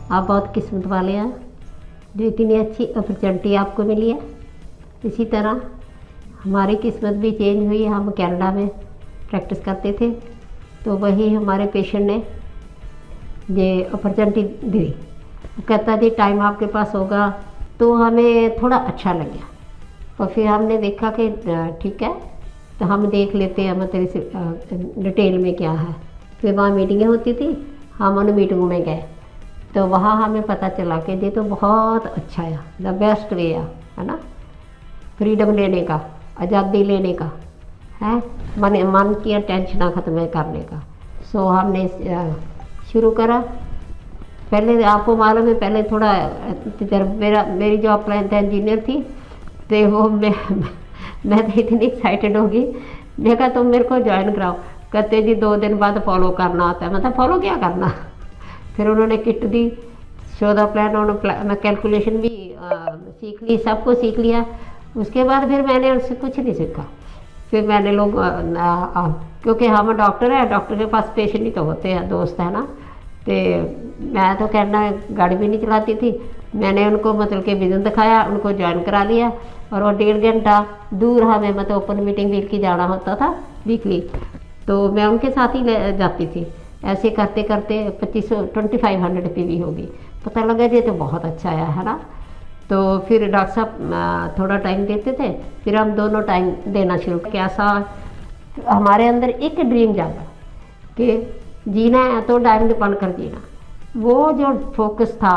आप बहुत किस्मत वाले हैं जो इतनी अच्छी अपॉर्चुनिटी आपको मिली है। इसी तरह हमारी किस्मत भी चेंज हुई। हम कनाडा में प्रैक्टिस करते थे, तो वही हमारे पेशेंट ने ये अपॉर्चुनिटी दी। कहता जी टाइम आपके पास होगा, तो हमें थोड़ा अच्छा लगा। और फिर हमने देखा कि ठीक है, तो हम देख लेते हैं मतलब डिटेल में क्या है। फिर वहाँ मीटिंगें होती थी, हम उन मीटिंगों में गए, तो वहाँ हमें पता चला कि ये तो बहुत अच्छा है, द बेस्ट वे है ना, फ्रीडम लेने का, आज़ादी लेने का है, मन की टेंशन ख़त्म करने का। सो हमने शुरू करा। पहले आपको मालूम है, पहले थोड़ा मेरी जो अप्लाइंस इंजीनियर थी, तो वो मैं तो इतनी एक्साइटेड होगी। मैं कहा तुम मेरे को ज्वाइन कराओ। कहते जी 2 दिन बाद फॉलो करना आता है। मतलब फॉलो क्या करना। फिर उन्होंने kit the, show the plan, उन्होंने कैलकुलेशन भी सीख ली, सब कुछ सीख लिया। उसके बाद फिर मैंने उससे कुछ नहीं सीखा। फिर मैंने लोग क्योंकि हम डॉक्टर हैं, डॉक्टर के पास पेशेंट ही तो होते हैं, दोस्त है ना। तो मैं तो कहना गाड़ी भी नहीं चलाती थी। मैंने उनको मतलब कि बिजनेस दिखाया, उनको ज्वाइन करा लिया। और वो 1.5 घंटा दूर हमें मतलब ओपन मीटिंग वीकली जाना होता था, वीकली, तो मैं उनके साथ ही जाती थी। ऐसे करते करते 2500 PV होगी। पता लगा ये तो बहुत अच्छा है ना। तो फिर डॉक्टर साहब थोड़ा टाइम देते थे, फिर हम दोनों टाइम देना शुरू। कैसा हमारे अंदर एक ड्रीम जागा कि जीना है तो डायमंड बनकर जीना। वो जो फोकस था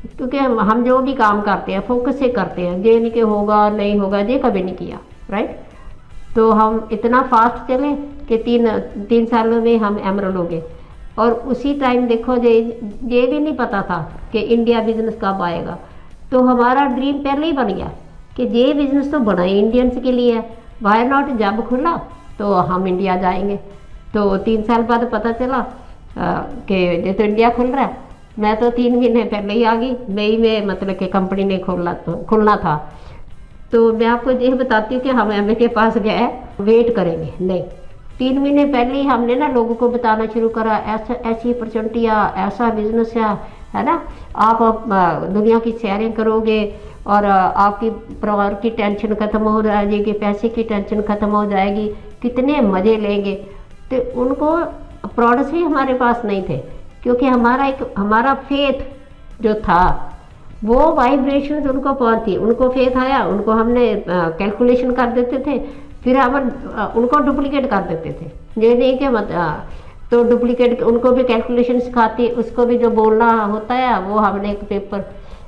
क्योंकि हम जो भी काम करते हैं फोकस से करते हैं, ये नहीं कि होगा नहीं होगा, ये कभी नहीं किया, राइट। तो हम इतना फास्ट चले कि 3 सालों में हम एमरल हो गए। और उसी टाइम देखो ये भी नहीं पता था कि इंडिया बिजनेस कब आएगा। तो हमारा ड्रीम पहले ही बन गया कि ये बिजनेस तो बना ही इंडियंस के लिए है, वाई नॉट। जब खुला तो हम इंडिया जाएंगे। तो 3 साल बाद पता चला कि ये तो इंडिया खुल रहा है। मैं तो 3 महीने पहले ही आ गई। मई में मतलब कि कंपनी ने खुलना था। तो मैं आपको ये बताती हूँ कि हम एमए के पास गए, वेट करेंगे नहीं, 3 महीने पहले ही हमने ना लोगों को बताना शुरू करा, ऐसी अपॉर्चुनिटी ऐसा बिजनेस है ना। आप दुनिया की सैरें करोगे और आपकी परिवार की टेंशन ख़त्म हो जाएगी, पैसे की टेंशन ख़त्म हो जाएगी, कितने मज़े लेंगे। तो उनको प्रोडक्ट्स ही हमारे पास नहीं थे, क्योंकि हमारा फेथ जो था वो वाइब्रेशंस उनको पहुंची, उनको फेथ आया, उनको हमने कैलकुलेशन कर देते थे, फिर हम उनको डुप्लीकेट कर देते थे। ये नहीं कि तो डुप्लीकेट उनको भी कैलकुलेशन सिखाती, उसको भी जो बोलना होता है वो हमने एक पेपर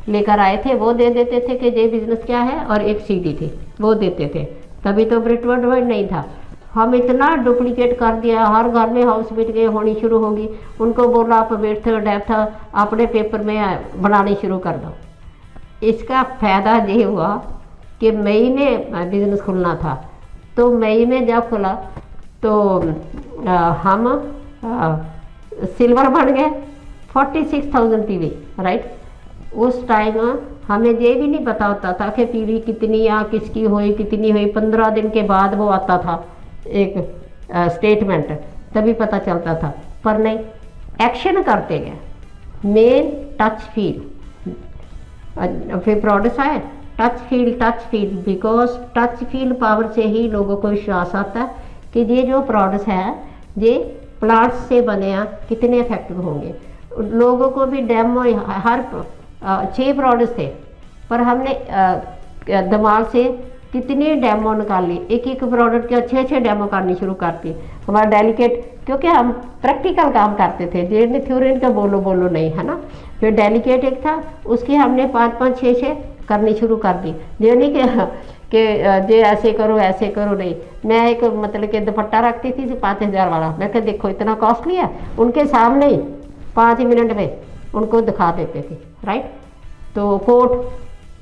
लेकर आए थे, वो दे देते थे कि ये बिजनेस क्या है, और एक CD थी वो देते थे। तभी तो ब्रिटवर्ड वर्ड नहीं था। हम इतना डुप्लीकेट कर दिया, हर घर में हाउस मीटिंग होनी शुरू होगी। उनको बोला आप वेट डेप्थ अपने पेपर में बनानी शुरू कर दो। इसका फ़ायदा ये हुआ कि मई में बिज़नेस खुलना था। तो मई में जब खुला तो हम सिल्वर बन गए, 46,000 PV, राइट। उस टाइम हमें ये भी नहीं पता होता था कि PV कितनी या किसकी हुई कितनी हुई। 15 दिन के बाद वो आता था एक स्टेटमेंट, तभी पता चलता था। पर नहीं, एक्शन करते गए, मेन टच फील। फिर प्रोडक्ट्स आए, touch feel, because touch feel power से ही लोगों को विश्वास आता है कि ये जो प्रोडक्ट्स हैं ये प्लांट्स से बने हैं, कितने इफेक्टिव होंगे। लोगों को भी डेमो, हर 6 प्रोडक्ट्स थे, पर हमने दिमाग से कितनी डेमो निकाली, एक प्रोडक्ट के 6 डेमो करनी शुरू करती। हमारा डेलीकेट, क्योंकि हम प्रैक्टिकल काम करते थे, जे थ्योरी का बोलो नहीं, है ना। फिर डेलीकेट एक था, उसकी हमने 5-5, 6 करनी शुरू कर दी। ये नहीं कि जे ऐसे करो नहीं। मैं एक मतलब कि दुपट्टा रखती थी 5,000 वाला। मैं कहा देखो इतना कॉस्टली है, उनके सामने ही 5 मिनट में उनको दिखा देते थे, राइट। तो कोट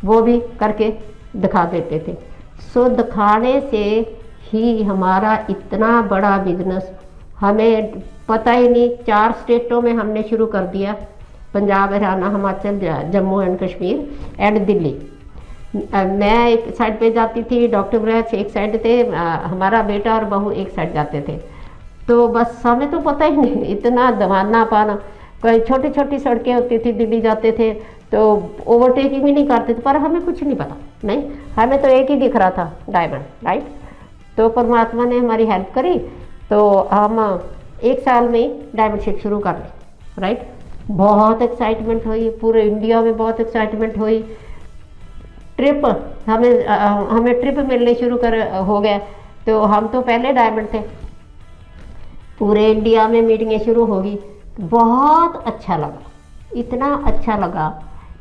वो भी करके दिखा देते थे। सो दिखाने से ही हमारा इतना बड़ा बिजनेस, हमें पता ही नहीं, 4 स्टेटों में हमने शुरू कर दिया, पंजाब, हरियाणा, हिमाचल, जम्मू एंड कश्मीर एंड दिल्ली। मैं एक साइड पे जाती थी, डॉक्टर ब्रैच एक साइड थे, हमारा बेटा और बहू एक साइड जाते थे। तो बस हमें तो पता ही नहीं, इतना दवाना पाना। कहीं छोटी छोटी सड़कें होती थी, दिल्ली जाते थे तो ओवरटेकिंग भी नहीं करते थे, पर हमें कुछ नहीं पता, नहीं, हमें तो एक ही दिख रहा था, डायमंड, राइट। तो परमात्मा ने हमारी हेल्प करी, तो हम 1 साल में डायमंडशिप शुरू कर ली, राइट। बहुत एक्साइटमेंट हुई, पूरे इंडिया में बहुत एक्साइटमेंट हुई। ट्रिप हमें ट्रिप मिलने शुरू हो गया, तो हम तो पहले डायमंड थे, पूरे इंडिया में मीटिंगें शुरू होगी। बहुत अच्छा लगा, इतना अच्छा लगा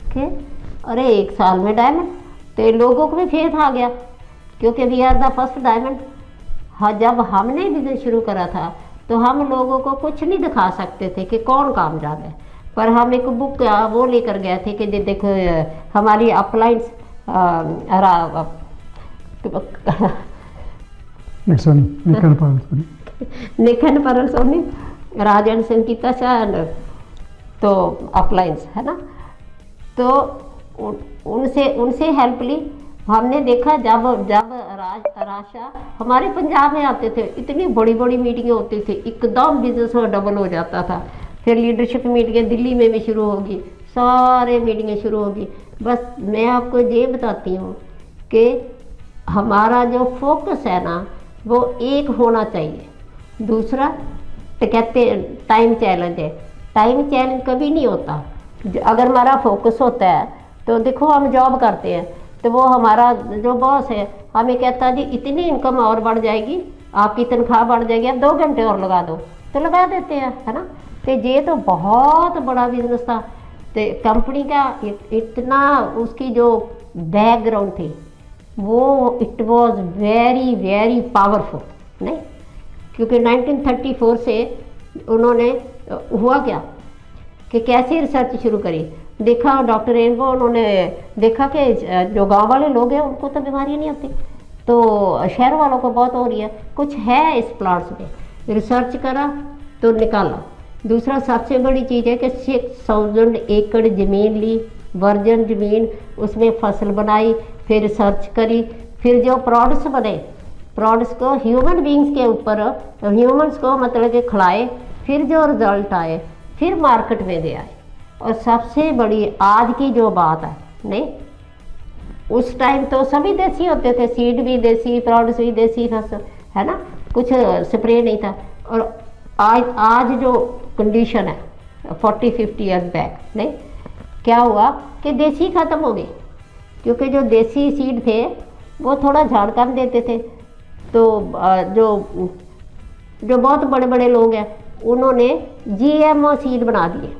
कि अरे 1 साल में डायमंड, तो लोगों को भी फेथ आ गया, क्योंकि we are the first diamond. हाँ, जब हमने बिजनेस शुरू करा था तो हम लोगों को कुछ नहीं दिखा सकते थे कि कौन कामयाब है, पर हम एक बुक वो लेकर गए थे कि देखो हमारी अपलाइंस निखन परल सोनी राजन संगीता शाह, तो अपलाइंस है ना, तो उनसे हेल्प ली। हमने देखा जब राशा हमारे पंजाब में आते थे, इतनी बड़ी बड़ी मीटिंगें होती थी, एकदम बिजनेस में डबल हो जाता था। फिर लीडरशिप मीटिंगें दिल्ली में भी शुरू होगी, सारे मीटिंगें शुरू होगी। बस मैं आपको ये बताती हूँ कि हमारा जो फोकस है ना, वो एक होना चाहिए। दूसरा तो कहते टाइम चैलेंज है, टाइम चैलेंज कभी नहीं होता। अगर हमारा फोकस होता है तो देखो, हम जॉब करते हैं तो वो हमारा जो बॉस है हमें कहता है जी इतनी इनकम और बढ़ जाएगी, आपकी तनख्वाह बढ़ जाएगी, आप 2 घंटे और लगा दो, तो लगा देते हैं, है ना। तो ये तो बहुत बड़ा बिजनेस था, तो कंपनी का इतना उसकी जो बैकग्राउंड थी वो it was very very powerful, नहीं, क्योंकि 1934 से उन्होंने हुआ क्या कि कैसे रिसर्च शुरू करी। देखा डॉक्टर रेनबो, उन्होंने देखा कि जो गांव वाले लोग हैं उनको तो बीमारियां नहीं होती, तो शहर वालों को बहुत हो रही है, कुछ है इस प्लांट्स में। रिसर्च करा तो निकाला। दूसरा सबसे बड़ी चीज़ है कि 6000 एकड़ ज़मीन ली, वर्जन ज़मीन, उसमें फसल बनाई, फिर रिसर्च करी, फिर जो प्रोडक्ट्स बने, प्रोडक्ट्स को ह्यूमन बींग्स के ऊपर, ह्यूमन्स को मतलब कि खिलाए, फिर जो रिजल्ट आए फिर मार्केट में दे आए। और सबसे बड़ी आज की जो बात है, नहीं, उस टाइम तो सभी देसी होते थे, सीड भी देसी, प्रोडक्ट्स भी देसी, फसल, है ना, कुछ स्प्रे नहीं था। और आज जो कंडीशन है 40-50 ईयर्स बैक, नहीं, क्या हुआ कि देसी ख़त्म हो गए, क्योंकि जो देसी सीड थे वो थोड़ा झाड़ कम देते थे। तो जो बहुत बड़े बड़े लोग हैं उन्होंने GMO सीड बना दिए,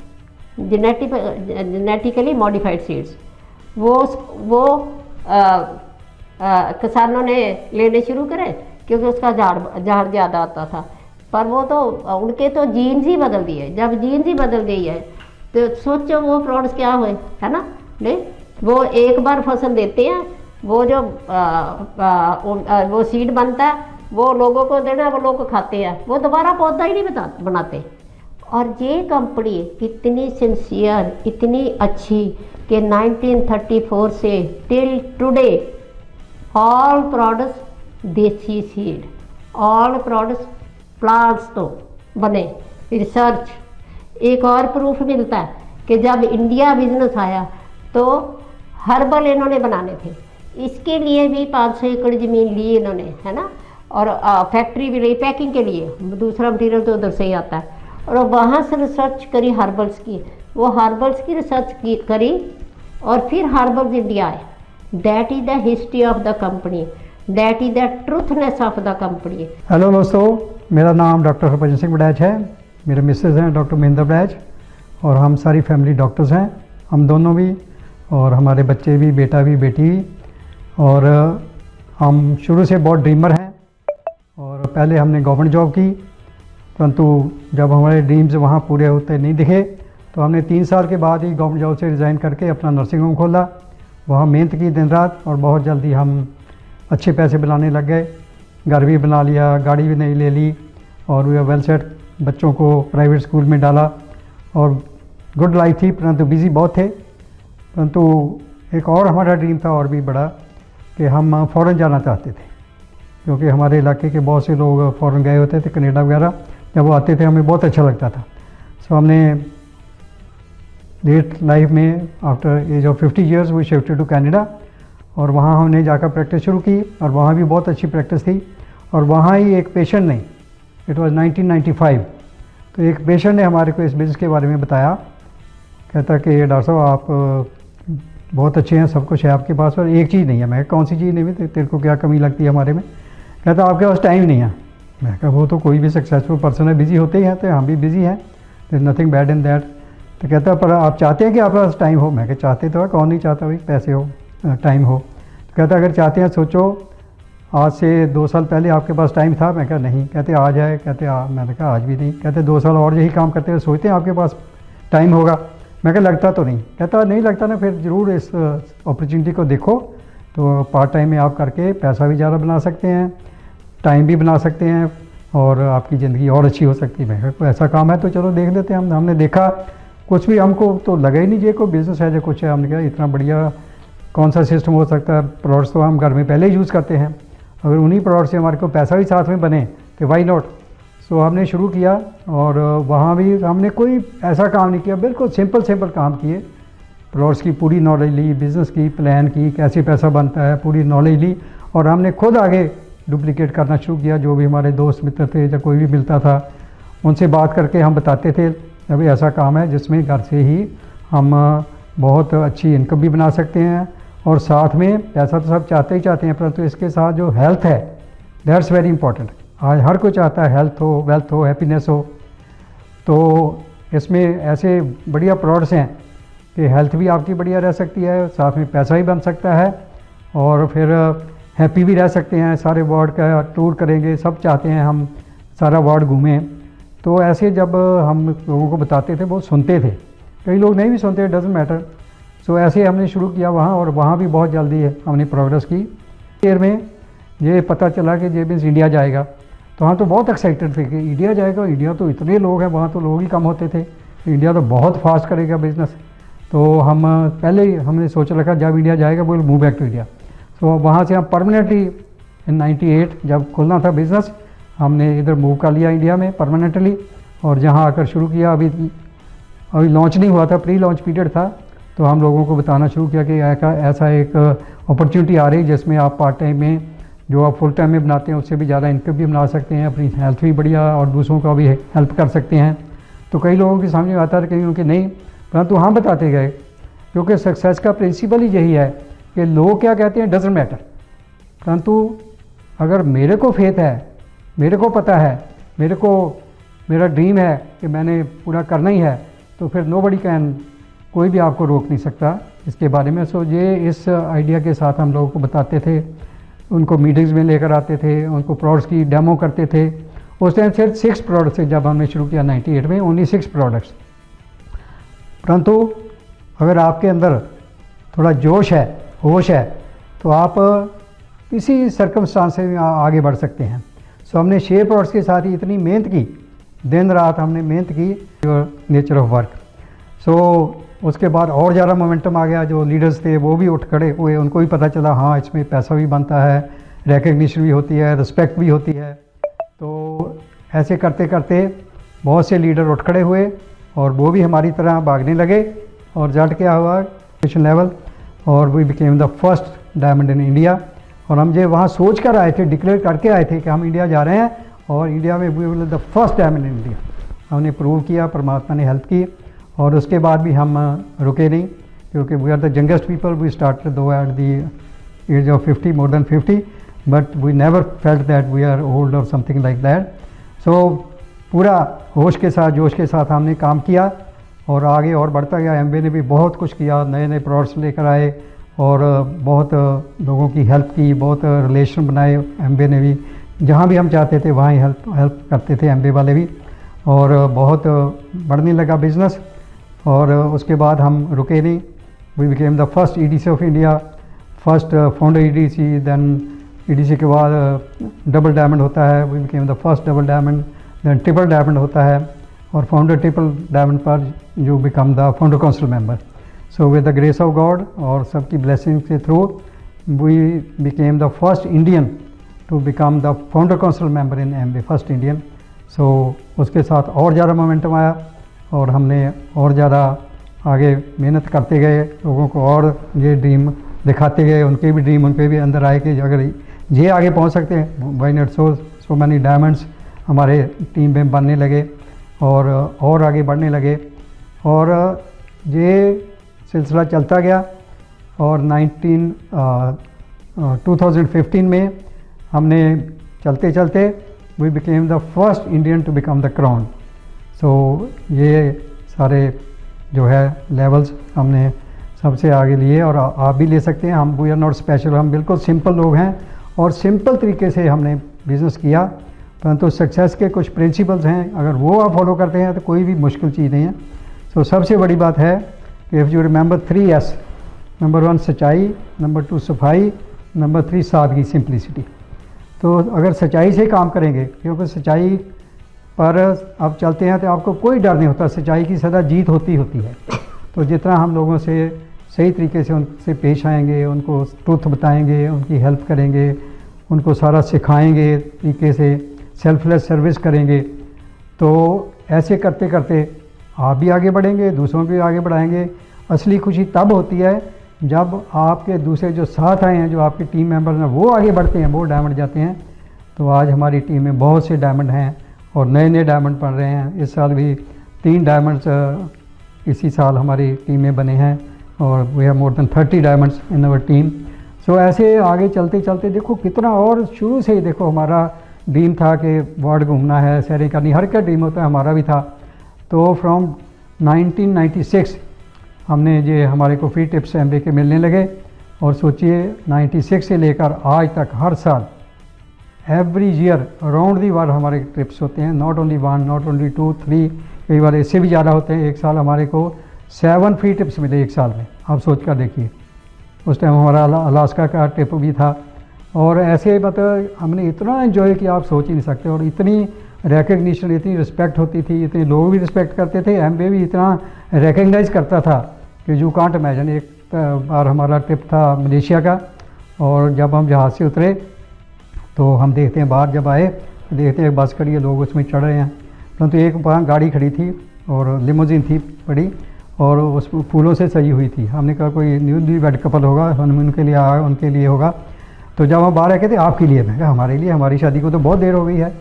जेनेटिकली मॉडिफाइड सीड्स। वो किसानों ने लेने शुरू करे, क्योंकि उसका झाड़ ज़्यादा आता था, पर वो तो उनके तो जीन्स ही बदल दिए। जब जीन्स ही बदल गई है तो सोचो वो प्रोडक्ट्स क्या हुए, है ना। नहीं, वो एक बार फसल देते हैं, वो जो वो सीड बनता है वो लोगों को देना, वो लोग खाते हैं, वो दोबारा पौधा ही नहीं बनाते। और ये कंपनी इतनी सिंसियर, इतनी अच्छी कि 1934 से टिल टुडे ऑल प्रोडक्ट्स देसी सीड, ऑल प्रोडक्ट्स प्लांट्स तो बने। रिसर्च एक और प्रूफ मिलता है कि जब इंडिया बिजनेस आया तो हर्बल इन्होंने बनाने थे, इसके लिए भी 500 एकड़ ज़मीन ली इन्होंने, है ना। और फैक्ट्री भी ली पैकिंग के लिए, दूसरा मटीरियल तो उधर से ही आता है। और वहाँ से रिसर्च करी हर्बल्स की, वो हर्बल्स की रिसर्च करी और फिर हर्बल्स इंडिया आए। That is the history of the company, that is the truthness of the company. Hello दोस्तों, मेरा नाम डॉक्टर हरभजन सिंह बड़ैच है, मेरे मिसेज हैं डॉक्टर महेंद्र बड़ैच, और हम सारी फैमिली डॉक्टर्स हैं, हम दोनों भी, और हमारे बच्चे भी, बेटा भी, बेटी भी। और हम शुरू से बहुत ड्रीमर हैं, और पहले हमने गवर्नमेंट जॉब की, परंतु जब हमारे ड्रीम्स वहाँ पूरे होते नहीं दिखे तो हमने 3 साल के बाद ही गवर्नमेंट जॉब से रिज़ाइन करके अपना नर्सिंग होम खोला। वहाँ मेहनत की दिन रात, और बहुत जल्दी हम अच्छे पैसे बनाने लग गए। घर भी बना लिया, गाड़ी भी नई ले ली, और वी आर वेल सेट। बच्चों को प्राइवेट स्कूल में डाला, और गुड लाइफ थी, परंतु बिज़ी बहुत थे। परंतु एक और हमारा ड्रीम था और भी बड़ा, कि हम फ़ॉरेन जाना चाहते थे, क्योंकि हमारे इलाके के बहुत से लोग फ़ॉरेन गए होते थे, कनाडा वगैरह। जब वो आते थे हमें बहुत अच्छा लगता था। सो हमने लेट लाइफ में after age of 50 years we shifted to Canada, और वहाँ हमने जाकर प्रैक्टिस शुरू की, और वहाँ भी बहुत अच्छी प्रैक्टिस थी। और वहाँ ही एक पेशेंट ने, इट वाज 1995, तो एक पेशेंट ने हमारे को इस बिज़नेस के बारे में बताया। कहता कि डॉक्टर साहब आप बहुत अच्छे हैं, सब कुछ है आपके पास, पर एक चीज़ नहीं है। मैं कौन सी चीज़ नहीं है, तेरे को क्या कमी लगती है हमारे में? कहता आपके पास टाइम नहीं है। मैं कहा वो तो कोई भी सक्सेसफुल पर्सन है, बिजी होते ही हैं, तो हम भी बिजी हैं, there is nothing bad in that. तो कहता पर आप चाहते हैं कि आपके पास टाइम हो? मैं कहा चाहते तो है, कौन नहीं चाहता भाई, पैसे हो, टाइम हो। तो कहता अगर चाहते हैं सोचो, आज से 2 साल पहले आपके पास टाइम था? मैं कहा नहीं। कहते आज है? कहते मैंने कहा आज भी नहीं। कहते 2 साल और यही काम करते हुए सोचते हैं आपके पास टाइम होगा? मैं कहा लगता तो नहीं। कहता नहीं लगता ना, फिर ज़रूर इस अपॉर्चुनिटी को देखो, तो पार्ट टाइम में आप करके पैसा भी ज़्यादा बना सकते हैं, टाइम भी बना सकते हैं, और आपकी ज़िंदगी और अच्छी हो सकती है। मैं कहा कोई ऐसा काम है तो चलो देख लेते हैं। हमने देखा, कुछ भी हमको तो लगा ही नहीं ये कोई बिज़नेस है जो कुछ है। हमने कहा इतना बढ़िया कौन सा सिस्टम हो सकता है, प्रोडक्ट्स तो हम घर में पहले ही यूज़ करते हैं, अगर उन्हीं प्रोडक्ट से हमारे को पैसा भी साथ में बने तो वाई नॉट। सो हमने शुरू किया, और वहाँ भी हमने कोई ऐसा काम नहीं किया, बिल्कुल सिंपल काम किए। प्रोडक्ट्स की पूरी नॉलेज ली, बिज़नेस की प्लान की, कैसे पैसा बनता है, पूरी नॉलेज ली, और हमने खुद आगे डुप्लीकेट करना शुरू किया। जो भी हमारे दोस्त मित्र थे या कोई भी मिलता था, उनसे बात करके हम बताते थे अभी ऐसा काम है जिसमें घर से ही हम बहुत अच्छी इनकम भी बना सकते हैं, और साथ में पैसा तो सब चाहते ही चाहते हैं, परंतु इसके साथ जो हेल्थ है, दैट्स वेरी इंपॉर्टेंट। आज हर कोई चाहता है हेल्थ हो, वेल्थ हो, हैप्पीनेस हो। तो इसमें ऐसे बढ़िया प्रोडक्ट्स हैं कि हेल्थ भी आपकी बढ़िया रह सकती है, साथ में पैसा भी बन सकता है, और फिर हैप्पी भी रह सकते हैं। सारे वार्ड का टूर करेंगे, सब चाहते हैं हम सारा वार्ड घूमें। तो ऐसे जब हम लोगों को बताते थे, वो सुनते थे, कई लोग नहीं भी सुनते, डजेंट मैटर। सो ऐसे हमने शुरू किया वहाँ, और वहाँ भी बहुत जल्दी हमने प्रोग्रेस की। ईयर में ये पता चला कि जे मीन्स इंडिया जाएगा, तो हाँ तो बहुत एक्साइटेड थे कि इंडिया जाएगा। इंडिया तो इतने लोग हैं, वहाँ तो लोग ही कम होते थे, इंडिया तो बहुत फास्ट करेगा बिजनेस। तो हम पहले ही हमने सोच रखा जब इंडिया जाएगा वो मूव बैक टू इंडिया। तो वहाँ से हम परमानेंटली इन 98 जब खुलना था बिज़नेस, हमने इधर मूव कर लिया इंडिया में परमानेंटली, और जहाँ आकर शुरू किया। अभी लॉन्च नहीं हुआ था, प्री लॉन्च पीरियड था, तो हम लोगों को बताना शुरू किया कि ऐसा एक अपॉर्चुनिटी आ रही है जिसमें आप पार्ट टाइम में जो आप फुल टाइम में बनाते हैं उससे भी ज़्यादा इनकम भी बना सकते हैं, अपनी हेल्थ भी बढ़िया और दूसरों का भी हेल्प कर सकते हैं। तो कई लोगों की समझ में आता है, कई उनके नहीं, परंतु हम बताते गए, क्योंकि सक्सेस का प्रिंसिपल ही यही है कि लोग क्या कहते हैं डजंट मैटर, परंतु अगर मेरे को फेथ है, मेरे को पता है, मेरा ड्रीम है कि मैंने पूरा करना ही है, तो फिर नोबडी कैन, कोई भी आपको रोक नहीं सकता इसके बारे में। सो ये इस आइडिया के साथ हम लोगों को बताते थे, उनको मीटिंग्स में लेकर आते थे, उनको प्रोडक्ट्स की डेमो करते थे। उस टाइम सिर्फ 6 प्रोडक्ट्स थे जब हमने शुरू किया 98 में, ओनली 6 प्रोडक्ट्स। परंतु अगर आपके अंदर थोड़ा जोश है, होश है, तो आप किसी सर्कमस्टांस से आगे बढ़ सकते हैं। सो हमने 6 प्रोडक्ट्स के साथ ही इतनी मेहनत की, दिन रात हमने मेहनत की, नेचर ऑफ वर्क। सो उसके बाद और ज़्यादा मोमेंटम आ गया, जो लीडर्स थे वो भी उठ खड़े हुए, उनको भी पता चला हाँ इसमें पैसा भी बनता है, रिकग्निशन भी होती है, रिस्पेक्ट भी होती है। तो ऐसे करते करते बहुत से लीडर उठ खड़े हुए और वो भी हमारी तरह भागने लगे, और रिजल्ट क्या हुआ नेशनल लेवल, और we became the first diamond in India. और हम जो वहाँ सोच कर आए थे, डिक्लेयर करके आए थे कि हम इंडिया जा रहे हैं, और इंडिया में we will the first diamond in India. हमने प्रूव किया, परमात्मा ने हेल्प की, और उसके बाद भी हम रुके नहीं, क्योंकि we are the youngest people. We started two at the age of 50, more than 50, but we never felt that we are old और समथिंग लाइक दैट। सो पूरा होश के साथ, जोश के साथ हमने काम किया, और आगे और बढ़ता गया। एमबे ने भी बहुत कुछ किया, नए नए प्रोडक्ट्स लेकर आए, और बहुत लोगों की हेल्प की, बहुत रिलेशन बनाए एमबे ने भी। जहाँ भी हम चाहते थे वहाँ ही हेल्प करते थे एमबे वाले भी, और बहुत बढ़ने लगा बिज़नेस। और उसके बाद हम रुके नहीं, we became the first EDC of India, first founder EDC, then EDC के बाद डबल डायमंड होता है, we became the first double diamond, then triple diamond होता है, और फाउंडर ट्रिपल डायमंड पर you become the founder council member. So with the grace of God और सबकी ब्लेसिंग के through we became the first Indian to become the founder council member in Amway, first Indian. सो उसके साथ और ज़्यादा momentum आया, और हमने और ज़्यादा आगे मेहनत करते गए, लोगों को और ये ड्रीम दिखाते गए, उनके भी ड्रीम उनके भी अंदर आए कि अगर ये आगे पहुंच सकते हैं, why not. So many diamonds हमारे टीम में बनने लगे और आगे बढ़ने लगे, और ये सिलसिला चलता गया। और 2015 में हमने चलते चलते we became the first Indian to become the crown. So ये सारे जो है लेवल्स हमने सबसे आगे लिए, और आप भी ले सकते हैं। हम वी आर नॉट स्पेशल, हम बिल्कुल सिंपल लोग हैं और सिंपल तरीके से हमने बिज़नेस किया, परंतु सक्सेस के कुछ प्रिंसिपल्स हैं, अगर वो आप फॉलो करते हैं तो कोई भी मुश्किल चीज़ नहीं है। सो सबसे बड़ी बात है कि if you remember 3S, number 1 सच्चाई, नंबर 2 सफाई, नंबर 3 सादगी, सिंप्लिसिटी। तो अगर सच्चाई से काम करेंगे, क्योंकि सच्चाई पर आप चलते हैं तो आपको कोई डर नहीं होता, सच्चाई की सदा जीत होती है। तो जितना हम लोगों से सही तरीके से उनसे पेश आएंगे, उनको ट्रुथ बताएंगे, उनकी हेल्प करेंगे, उनको सारा सिखाएंगे तरीके से, सेल्फलेस सर्विस करेंगे, तो ऐसे करते करते आप भी आगे बढ़ेंगे, दूसरों को भी आगे बढ़ाएंगे। असली खुशी तब होती है जब आपके दूसरे जो साथ आए हैं, जो आपके टीम मेंबर्स हैं, वो आगे बढ़ते हैं, वो डायमंड जाते हैं। तो आज हमारी टीम में बहुत से डायमंड हैं और नए नए डायमंड बन रहे हैं। इस साल भी 3 डायमंड्स इसी साल हमारी टीम में बने हैं, और we have more than 30 diamonds in our team. So ऐसे आगे चलते चलते देखो कितना, और शुरू से ही देखो हमारा ड्रीम था कि वर्ल्ड घूमना है, सैरें करनी, हर का ड्रीम होता है, हमारा भी था। तो फ्रॉम 1996 हमने ये हमारे को फ्री टिप्स MBA के मिलने लगे, और सोचिए 96 से लेकर आज तक हर साल every year around the world हमारे ट्रिप्स होते हैं। नॉट ओनली 1, नॉट ओनली 2, 3, कई बार इससे भी ज़्यादा होते हैं। एक साल हमारे को 7 फ्री टिप्स मिले एक साल में, आप सोच कर देखिए। उस टाइम हमारा अलास्का का ट्रिप भी था, और ऐसे मतलब हमने इतना एंजॉय किया आप सोच ही नहीं सकते। और इतनी रिकग्निशन, इतनी रिस्पेक्ट होती थी, इतने लोग भी रिस्पेक्ट करते थे, MBA भी इतना रिकग्नाइज करता था कि यू कांट इमेजिन। एक बार हमारा ट्रिप था मलेशिया का, और जब हम जहाज़ से उतरे तो हम देखते हैं बाहर जब आए तो देखते हैं बस खड़ी है, लोग उसमें चढ़ रहे हैं, परंतु एक वहाँ गाड़ी खड़ी थी और लिमोजिन थी बड़ी, और उस फूलों से सजी हुई थी। हमने कहा कोई न्यूली वेड कपल होगा, हम उनके लिए आए, उनके लिए होगा। तो जब हम बाहर आए कहते आपके लिए, मैं कहा हमारे लिए, हमारी शादी को तो बहुत देर हो गई है।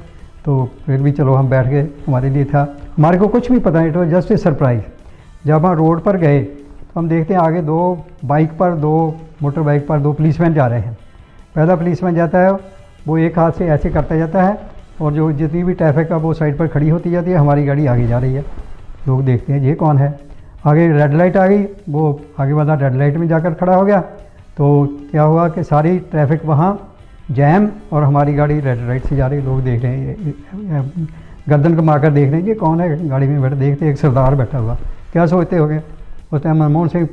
तो फिर भी चलो हम बैठ गए, हमारे लिए था, हमारे को कुछ भी पता नहीं, it was just a surprise. जब हम रोड पर गए तो हम देखते हैं आगे 2 मोटर बाइक पर 2 पुलिसमैन जा रहे हैं। पहला पुलिसमैन जाता है, वो एक हाथ से ऐसे करता जाता है, और जो जितनी भी ट्रैफिक है वो साइड पर खड़ी होती जाती है, हमारी गाड़ी आगे जा रही है। लोग देखते हैं ये कौन है। आगे रेड लाइट आ गई, वो आगे वाला रेड लाइट में जाकर खड़ा हो गया। तो क्या हुआ कि सारी ट्रैफिक वहाँ जैम, और हमारी गाड़ी रेड लाइट से जा रही। लोग देख रहे हैं, गर्दन कमा कर देख रहे हैं ये कौन है गाड़ी में बैठा। देखते एक सरदार बैठा हुआ, क्या सोचते होंगे उस टाइम मनमोहन सिंह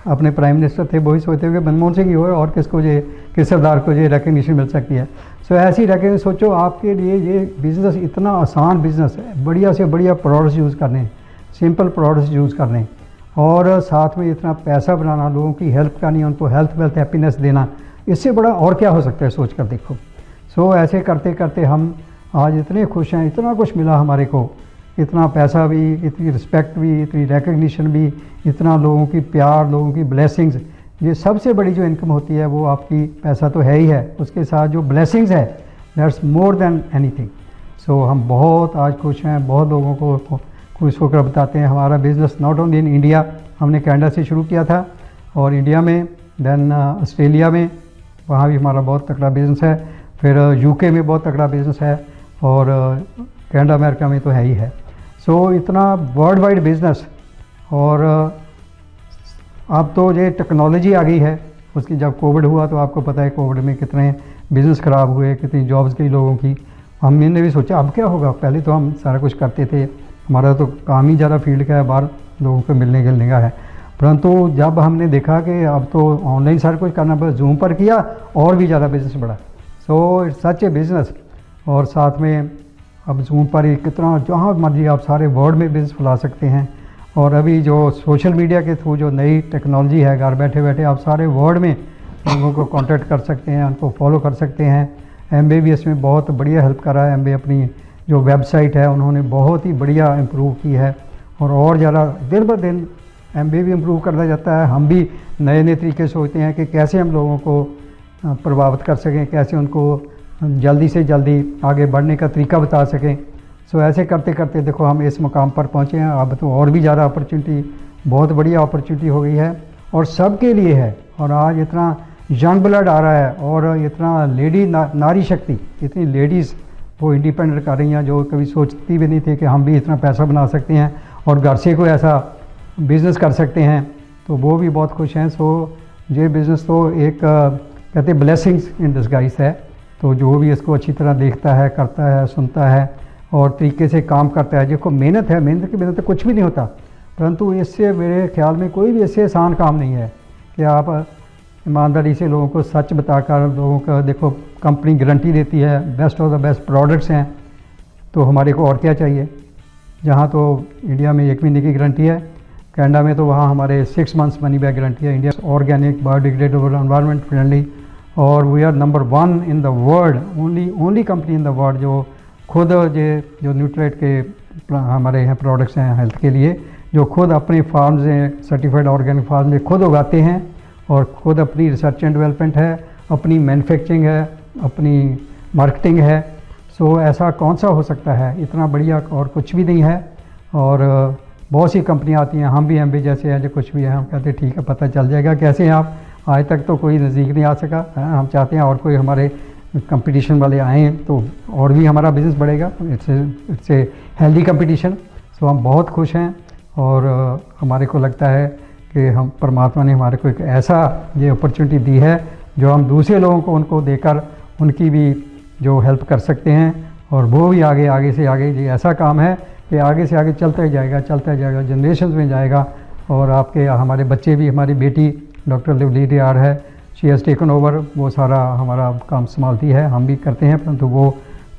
अपने प्राइम मिनिस्टर थे, वही सोचते हुए मनमोहन सिंह ही हो, और किसको ये किस सरदार को ये रिकग्निशन मिल सकती है। सो ऐसी रिकग्निशन, सोचो आपके लिए ये बिज़नेस इतना आसान बिज़नेस है, बढ़िया से बढ़िया प्रोडक्ट्स यूज़ करने, सिंपल प्रोडक्ट्स यूज़ करने, और साथ में इतना पैसा बनाना, लोगों की हेल्प करनी, उनको हेल्थ वेल्थ हैप्पीनेस देना, इससे बड़ा और क्या हो सकता है, सोच कर देखो। सो ऐसे करते करते हम आज इतने खुश हैं, इतना कुछ मिला हमारे को, इतना पैसा भी, इतनी रिस्पेक्ट भी, इतनी रिकग्निशन भी, इतना लोगों की प्यार, लोगों की ब्लेसिंग्स। ये सबसे बड़ी जो इनकम होती है वो आपकी पैसा तो है ही है, उसके साथ जो ब्लेसिंग्स है दैट्स मोर देन एनीथिंग। सो हम बहुत आज खुश हैं, बहुत लोगों को खुश होकर बताते हैं। हमारा business not only in India, हमने कनाडा से शुरू किया था, और इंडिया में, देन ऑस्ट्रेलिया में, वहाँ भी हमारा बहुत तगड़ा बिज़नेस है, फिर UK में बहुत तगड़ा बिज़नेस है, और कनाडा अमेरिका में तो है ही है। सो इतना वर्ल्ड वाइड बिज़नेस, और अब तो ये टेक्नोलॉजी आ गई है। उसकी जब कोविड हुआ तो आपको पता है कोविड में कितने बिज़नेस ख़राब हुए, कितनी जॉब्स गई लोगों की। हमने भी सोचा अब क्या होगा, पहले तो हम सारा कुछ करते थे, हमारा तो काम ही ज़्यादा फील्ड का है, बाहर लोगों को मिलने गिलने का है, परंतु जब हमने देखा कि अब तो ऑनलाइन सारा कुछ करना, बस जूम पर किया और भी ज़्यादा बिज़नेस बढ़ा। So it's such a business, और साथ में अब जूम पर ही कितना, जहाँ मर्जी आप सारे वर्ल्ड में बिज़नेस फैला सकते हैं। और अभी जो सोशल मीडिया के थ्रू जो नई टेक्नोलॉजी है, घर बैठे बैठे आप सारे वर्ल्ड में लोगों को कांटेक्ट कर सकते हैं, उनको फॉलो कर सकते हैं। MBA भी इसमें बहुत बढ़िया हेल्प कर रहा है। MBA अपनी जो वेबसाइट है उन्होंने बहुत ही बढ़िया इम्प्रूव की है, और ज़्यादा दिन ब दिन MBA भी इम्प्रूव करता जाता है। हम भी नए नए तरीके सोचते हैं कि कैसे हम लोगों को प्रभावित कर सकें, कैसे उनको जल्दी से जल्दी आगे बढ़ने का तरीका बता सकें। सो ऐसे करते करते देखो हम इस मुकाम पर पहुँचे हैं। अब तो और भी ज़्यादा अपॉर्चुनिटी, बहुत बढ़िया अपॉर्चुनिटी हो गई है और सबके लिए है। और आज इतना यंग ब्लड आ रहा है और इतना लेडी नारी शक्ति, इतनी लेडीज़ वो इंडिपेंडेंट कर रही हैं जो कभी सोचती भी नहीं थी कि हम भी इतना पैसा बना सकते हैं और घर से कोई ऐसा बिज़नेस कर सकते हैं, तो वो भी बहुत खुश हैं। सो ये बिज़नेस तो एक कहते ब्लेसिंग्स इन डिस्गाइज है। तो जो भी इसको अच्छी तरह देखता है, करता है, सुनता है और तरीके से काम करता है, देखो मेहनत है, मेहनत के बिना तो कुछ भी नहीं होता। परंतु इससे मेरे ख्याल में कोई भी इससे आसान काम नहीं है कि आप ईमानदारी से लोगों को सच बताकर लोगों का, देखो कंपनी गारंटी देती है, best of the best products हैं, तो हमारे को और क्या चाहिए। जहाँ तो इंडिया में 1 महीने की गारंटी है, कनाडा में तो वहाँ हमारे 6 मंथ्स मनी बैक गारंटी है। India organic, biodegradable, environment friendly, और we are number 1 in the world, only company in the world जो खुद जो न्यूट्रेट के हमारे यहाँ प्रोडक्ट्स हैं हेल्थ के लिए, जो खुद अपने फार्म से सर्टिफाइड ऑर्गेनिक फार्म में खुद उगाते हैं और खुद अपनी रिसर्च एंड डेवलपमेंट है, अपनी मैन्युफैक्चरिंग है, अपनी मार्केटिंग है। सो ऐसा कौन सा हो सकता है, इतना बढ़िया और कुछ भी नहीं है। और बहुत सी कंपनियां आती हैं, हम भी जैसे हैं जो कुछ भी है, हम कहते हैं ठीक है पता चल जाएगा कैसे हैं आप। आज तक तो कोई नज़दीक नहीं आ सका है, हम चाहते हैं और कोई हमारे कंपटीशन वाले आएँ तो और भी हमारा बिज़नेस बढ़ेगा। It's a healthy competition. So हम बहुत खुश हैं और हमारे को लगता है कि हम परमात्मा ने हमारे को एक ऐसा ये अपॉर्चुनिटी दी है जो हम दूसरे लोगों को उनको देकर उनकी भी जो हेल्प कर सकते हैं, और वो भी आगे से आगे ये ऐसा काम है कि आगे से आगे चलता ही जाएगा, जनरेशन में जाएगा। और आपके हमारे बच्चे भी, हमारी बेटी डॉक्टर लिवली आर है, शी हैज़ टेकन ओवर, वो सारा हमारा काम संभालती है, हम भी करते हैं, परंतु वो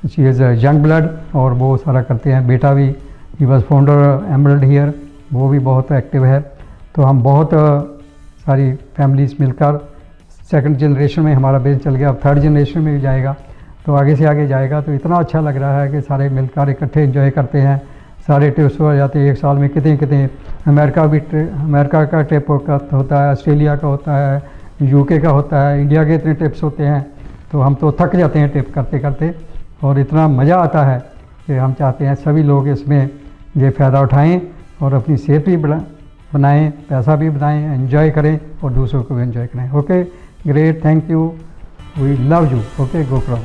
शी इज़ यंग ब्लड और वो सारा करते हैं। बेटा भी, he was founder emerald here, वो भी बहुत एक्टिव है। तो हम बहुत सारी फैमिलीज़ मिलकर सेकंड जनरेशन में हमारा बिजनेस चल गया, अब थर्ड जनरेशन में भी जाएगा, तो आगे से आगे जाएगा। तो इतना अच्छा लग रहा है कि सारे मिलकर इकट्ठे एंजॉय करते हैं, सारे ट्रिप्स हो जाते हैं एक साल में कितने अमेरिका का ट्रिप होता है, ऑस्ट्रेलिया का होता है, UK का होता है, इंडिया के इतने ट्रिप्स होते हैं। तो हम तो थक जाते हैं ट्रिप करते करते, और इतना मज़ा आता है कि हम चाहते हैं सभी लोग इसमें ये फ़ायदा उठाएं और अपनी सेहत भी बनाएं, पैसा भी बनाएं, एंजॉय करें और दूसरों को भी एंजॉय करें। Okay, great, thank you, we love you. Okay, go from.